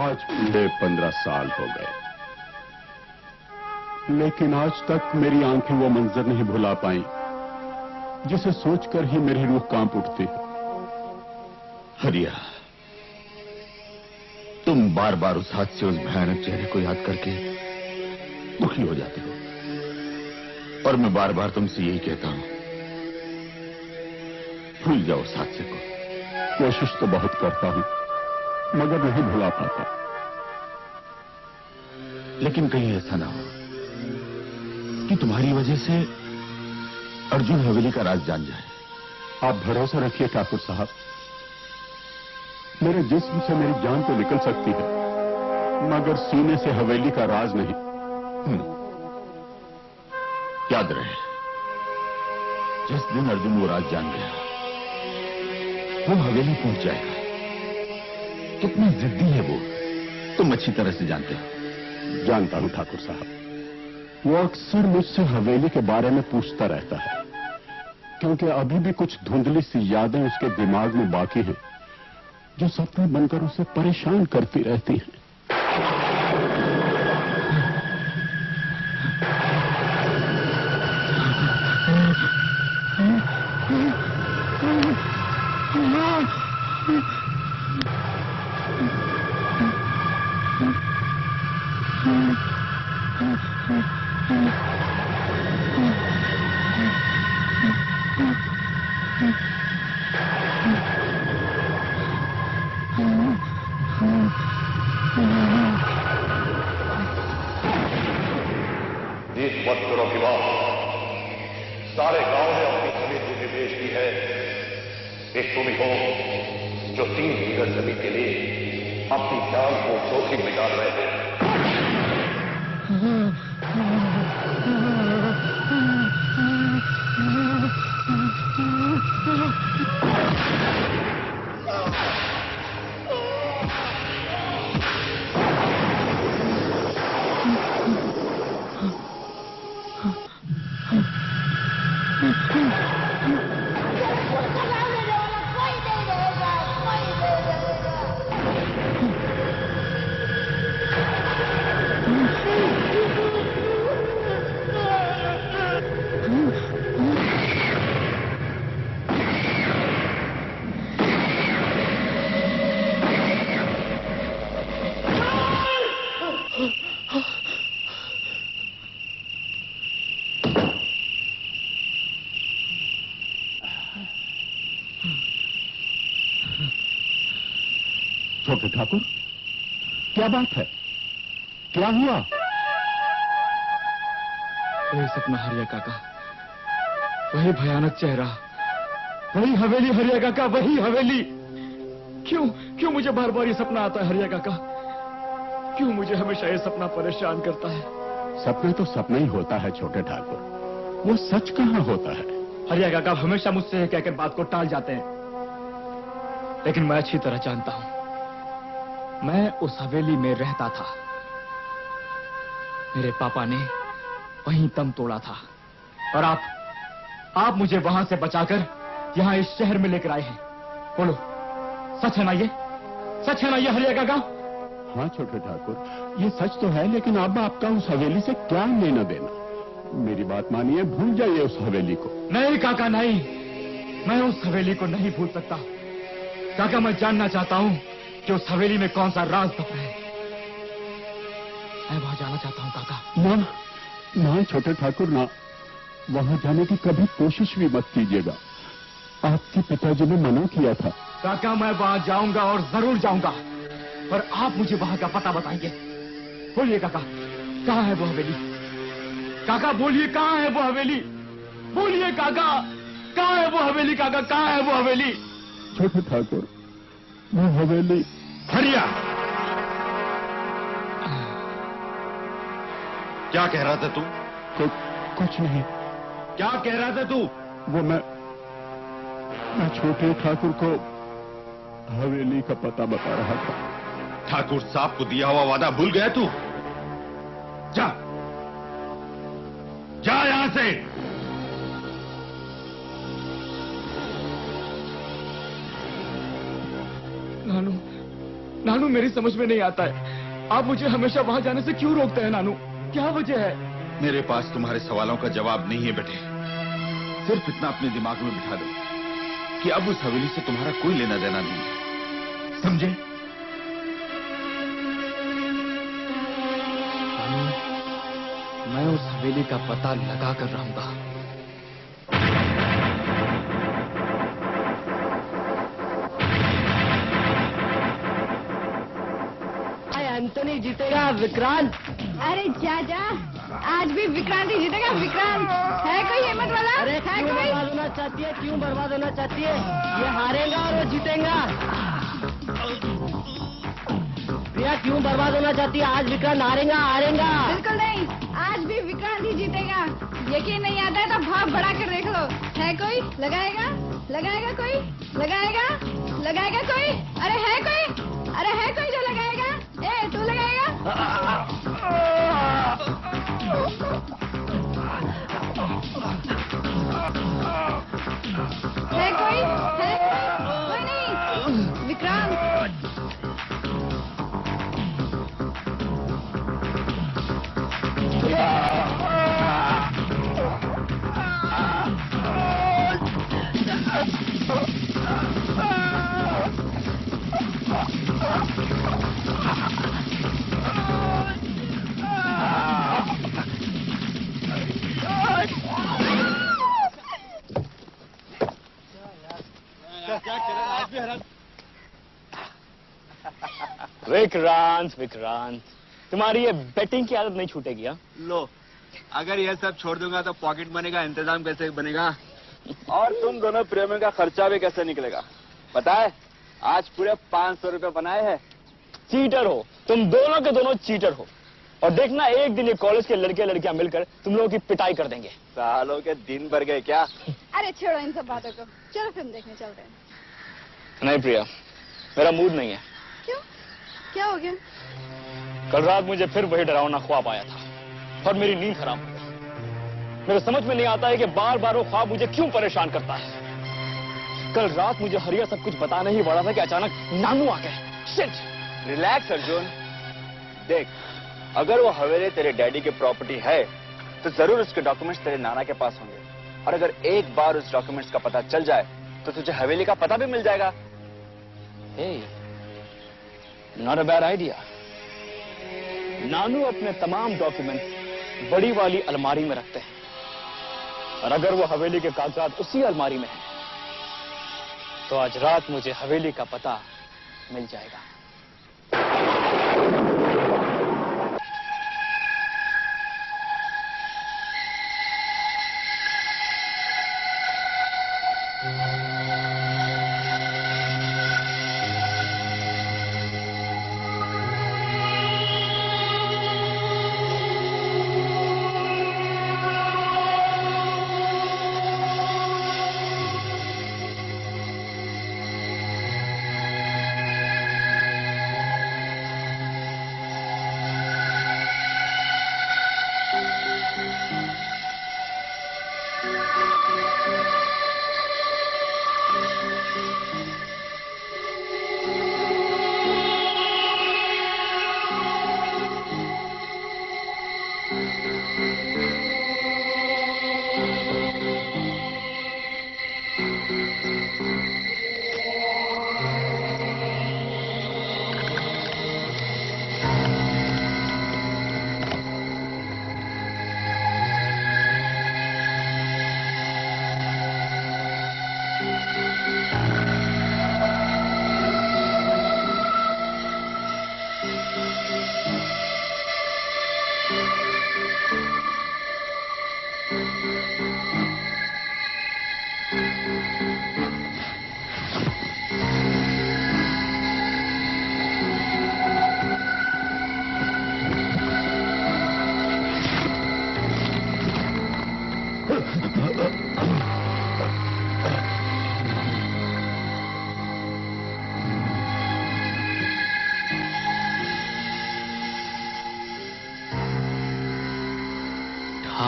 आज पूरे 15 साल हो गए, लेकिन आज तक मेरी आंखें वो मंजर नहीं भुला पाई जिसे सोचकर ही मेरी रूह कांप उठती है। हरिया, तुम बार बार उस हाथ से उस भयानक चेहरे को याद करके दुखी हो जाते हो, और मैं बार बार तुमसे यही कहता हूं, भूल जाओ उस हादसे को। कोशिश तो बहुत करता हूं, मगर नहीं भुला पाता। लेकिन कहीं ऐसा ना हो कि तुम्हारी वजह से अर्जुन हवेली का राज जान जाए। आप भरोसा रखिए ठाकुर साहब, मेरे जिस्म से मेरी जान तो निकल सकती है, मगर सीने से हवेली का राज नहीं। याद रहे, जिस दिन अर्जुन वो राज जान गया, वो हवेली पहुंच जाएगा। कितनी जिद्दी है वो, तुम अच्छी तरह से जानते हो। जानता हूं ठाकुर साहब, वो अक्सर मुझसे हवेली के बारे में पूछता रहता है, क्योंकि अभी भी कुछ धुंधली सी यादें उसके दिमाग में बाकी हैं, जो सपने बनकर उसे परेशान करती रहती हैं। इस पत्थरों के बाद सारे गांव ने अपनी जमीन मुझे बेच दी है। एक तुम ही हो जो 3 बीघा जमीन के लिए अपनी जान को जोखिम में डाल रहे हैं। छोटे ठाकुर, क्या बात है? क्या हुआ? वही सपना हरिया काका, वही भयानक चेहरा, वही हवेली हरिया काका, वही हवेली। क्यों मुझे बार बार ये सपना आता है हरिया काका? क्यों मुझे हमेशा ये सपना परेशान करता है? सपना तो सपना ही होता है छोटे ठाकुर, वो सच कहाँ होता है? हरिया काका हमेशा मुझसे कहकर बात को टाल जाते हैं, लेकिन मैं अच्छी तरह जानता हूं, मैं उस हवेली में रहता था। मेरे पापा ने वहीं दम तोड़ा था, और आप मुझे वहां से बचाकर यहां इस शहर में लेकर आए हैं। बोलो, सच है ना ये? सच है ना ये हरिया काका? हाँ छोटे ठाकुर, ये सच तो है, लेकिन अब आपका उस हवेली से क्या लेना देना? मेरी बात मानिए, भूल जाइए उस हवेली को। नहीं काका, नहीं, मैं उस हवेली को नहीं भूल सकता। काका, मैं जानना चाहता हूं कि उस हवेली में कौन सा राज दब है। मैं वहां जाना चाहता हूं काका। ना छोटे ठाकुर, ना, वहां जाने की कभी कोशिश भी मत कीजिएगा। आपके पिताजी ने मना किया था। काका, मैं वहां जाऊंगा और जरूर जाऊंगा, और आप मुझे वहां का पता बताएंगे। बोलिए काका, कहाँ है वो हवेली? काका बोलिए, कहाँ है वो हवेली? बोलिए काका, कहाँ है वो हवेली? काका, कहाँ है वो हवेली? छोटे ठाकुर, वो हवेली। हरिया, क्या कह रहा था तू? कुछ नहीं। क्या कह रहा था तू? वो मैं छोटे ठाकुर को हवेली का पता बता रहा था। ठाकुर साहब को दिया हुआ वादा भूल गया तू? जा, जा यहां से। नानू, नानू मेरी समझ में नहीं आता है, आप मुझे हमेशा वहां जाने से क्यों रोकते हैं? नानू, क्या वजह है? मेरे पास तुम्हारे सवालों का जवाब नहीं है बेटे। सिर्फ इतना अपने दिमाग में बिठा दो कि अब उस हवेली से तुम्हारा कोई लेना देना नहीं है, समझे? मैं उस हवेली का पता लगा कर रहूंगा। एंथोनी जीतेगा विक्रांत। अरे जा जा, आज भी विक्रांत ही जीतेगा। विक्रांत है कोई हिम्मत वाला? अरे है क्यों कोई? बर्बाद होना चाहती है? क्यों बर्बाद होना चाहती है? ये हारेगा और वो जीतेगा। प्रिया क्यों बर्बाद होना चाहती है? आज विक्रांत हारेगा, हारेगा। बिल्कुल नहीं, आज भी विक्रांत ही जीतेगा। यकीन नहीं आता है तो भाव बढ़ा कर देख लो। है कोई? लगाएगा? लगाएगा कोई? लगाएगा? लगाएगा कोई? अरे है कोई? अरे है कोई जो लगाएगा? ए, तू लगाएगा? है कोई? है कोई? नहीं। विक्रांत, विक्रांत, विक्रांत, तुम्हारी ये बेटिंग की आदत नहीं छूटेगी? हाँ, लो, अगर ये सब छोड़ दूंगा तो पॉकेट मनी का इंतजाम कैसे बनेगा? और तुम दोनों प्रेमियों का खर्चा भी कैसे निकलेगा? पता है, आज पूरे 500 रुपए बनाए हैं। चीटर हो तुम, दोनों के दोनों चीटर हो। और देखना, एक दिन ये कॉलेज के लड़के लड़कियां मिलकर तुम लोगों की पिटाई कर देंगे। सालों के दिन भर गए क्या? अरे छोड़ो इन सब बातों को, चलो फिल्म देखने चलते हैं। नहीं प्रिया, मेरा मूड नहीं है। क्यों? क्या हो गया? कल रात मुझे फिर वही डरावना ख्वाब आया था और मेरी नींद खराब हो गई। मेरे समझ में नहीं आता है कि बार बार वो ख्वाब मुझे क्यों परेशान करता है। कल रात मुझे हरिया सब कुछ बताने ही वाला था कि अचानक नानू आ गए। शिट! रिलैक्स अर्जुन, देख, अगर वो हवेली तेरे डैडी की प्रॉपर्टी है तो जरूर उसके डॉक्यूमेंट्स तेरे नाना के पास होंगे। और अगर एक बार उस डॉक्यूमेंट्स का पता चल जाए तो तुझे हवेली का पता भी मिल जाएगा। Hey, not a bad idea. नानू अपने तमाम डॉक्यूमेंट्स बड़ी वाली अलमारी में रखते हैं और अगर वो हवेली के कागजात उसी अलमारी में हैं, तो आज रात मुझे हवेली का पता मिल जाएगा।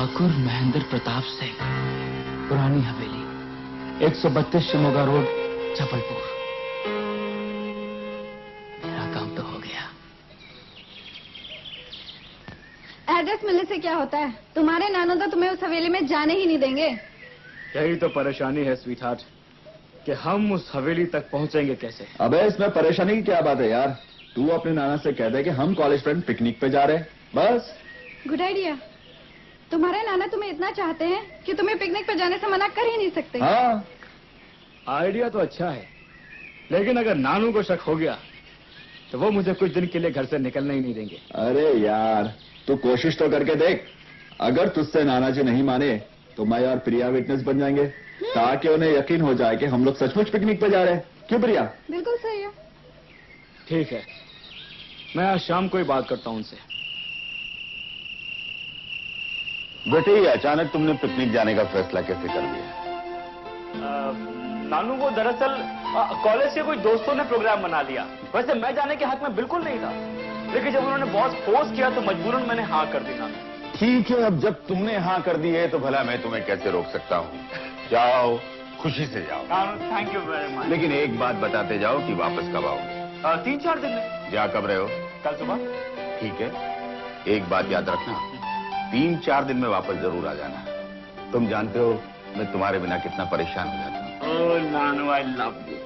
ठाकुर महेंद्र प्रताप सिंह, पुरानी हवेली, 132 शिमोगा रोड, जबलपुर। मेरा काम तो हो गया। एड्रेस मिलने से क्या होता है? तुम्हारे नाना तो तुम्हें उस हवेली में जाने ही नहीं देंगे। यही तो परेशानी है स्वीट हार्ट, कि हम उस हवेली तक पहुंचेंगे कैसे? अबे इसमें परेशानी की क्या बात है यार? तू अपने नाना से कह दे कि हम कॉलेज फ्रेंड पिकनिक पे जा रहे हैं, बस। Good idea. तुम्हारे नाना तुम्हें इतना चाहते हैं कि तुम्हें पिकनिक पर जाने से मना कर ही नहीं सकते। हाँ, आइडिया तो अच्छा है, लेकिन अगर नानू को शक हो गया तो वो मुझे कुछ दिन के लिए घर से निकलने ही नहीं देंगे। अरे यार तू कोशिश तो करके देख। अगर तुझसे नाना जी नहीं माने तो मैं और प्रिया विटनेस बन जाएंगे, ताकि उन्हें यकीन हो जाए कि हम लोग सचमुच पिकनिक पे जा रहे हैं। क्यों प्रिया? बिल्कुल सही है। ठीक है, मैं आज शाम को ही बात करता हूं उनसे। बेटे, ये अचानक तुमने पिकनिक जाने का फैसला कैसे कर लिया? नानू, वो दरअसल कॉलेज के कोई दोस्तों ने प्रोग्राम बना लिया। वैसे मैं जाने के हक में बिल्कुल नहीं था, लेकिन जब उन्होंने बहुत फोर्स किया तो मजबूरन मैंने हाँ कर दी। नानू, ठीक है, अब जब तुमने हाँ कर दी है तो भला मैं तुम्हें कैसे रोक सकता हूँ? जाओ, खुशी से जाओ। Thank you very much. लेकिन एक बात बताते जाओ कि वापस कब आओगे? 3-4 दिन में। जा कब रहे हो? कल सुबह। ठीक है, एक बात याद रखना, 3-4 दिन में वापस जरूर आ जाना। तुम जानते हो मैं तुम्हारे बिना कितना परेशान हो जाता हूँ। ओह नानू, आई लव यू।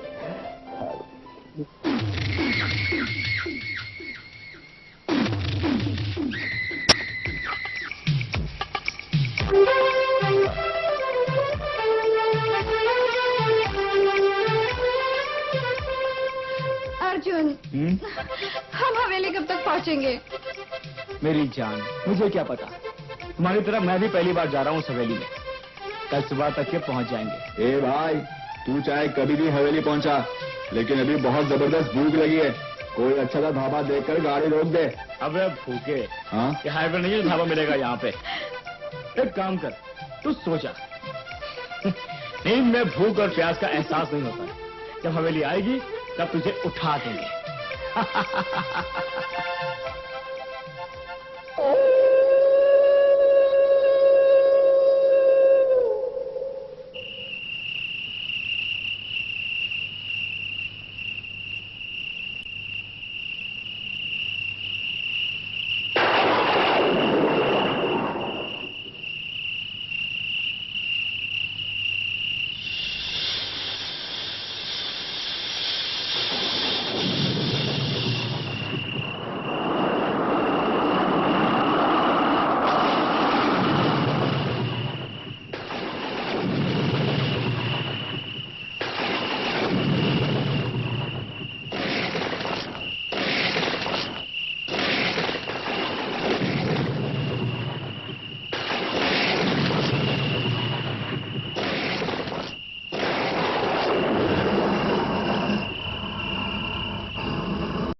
अर्जुन, हम हवेली कब तक पहुंचेंगे? मेरी जान, मुझे क्या पता। तुम्हारी तरह मैं भी पहली बार जा रहा हूँ उस हवेली में। कल सुबह तक के पहुंच जाएंगे। ए भाई, तू चाहे कभी भी हवेली पहुंचा, लेकिन अभी बहुत जबरदस्त भूख लगी है। कोई अच्छा सा ढाबा देखकर गाड़ी रोक दे। अबे भूखे, हाँ? कि हाईवे नहीं ढाबा मिलेगा यहाँ पे। एक काम कर, तू सो जा। नींद में भूख और प्यास का एहसास नहीं होता। जब हवेली आएगी तब तुझे उठा देंगे।